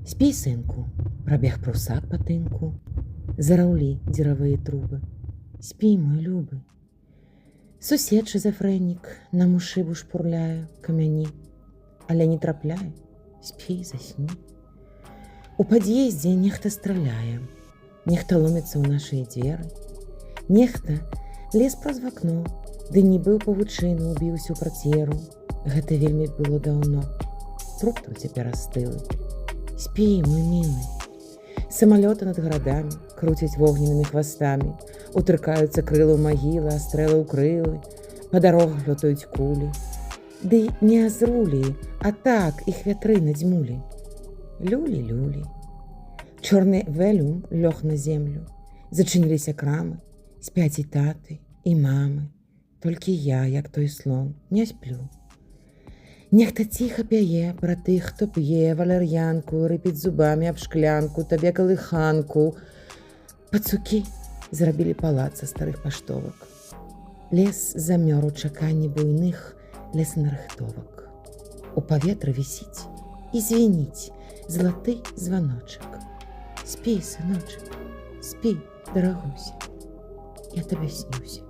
Спі, синку, пробег прусак по тынку, зараўлі дзіравыя трубы. Спі, мой любы. Сусед шизофрэнік на мушыбу шпурляе камяні, але не трапляе, спі, засні. У пад'ездзе нехта страляе, нехта ломіцца ў нашыя дзверы, нехта лез праз вакно, ды нібы ў павучыну ўбіўся ў працверу. Гэта вельмі было даўно, труп там цяпер астылы. Спі, мой мілы. Самалёты над гарадамі круцяць вогненнымі хвастамі, утыркаюцца крылы ў магілы, а стрэлы ў крылы, па дарогах лётаюць кулі. Ды не азрулі, а так іх вятры надзьмулі. Люлі-люлі. Чорны вэлюм лёг на землю, зачыніліся крамы, спяць і таты, і мамы. Толькі я, як той слон, не сплю. Нехта ціха пяе пра тых, хто п'е валяр'янку, рыпіць зубамі аб шклянку, табе калыханку. Пацукі зрабілі палац са старых паштовак. Лес замёр у чаканні буйных леснарыхтовак. У паветры вісіць і звініць залаты званочак. Спі, сыночак, спі, дарагуся, я табе снюся.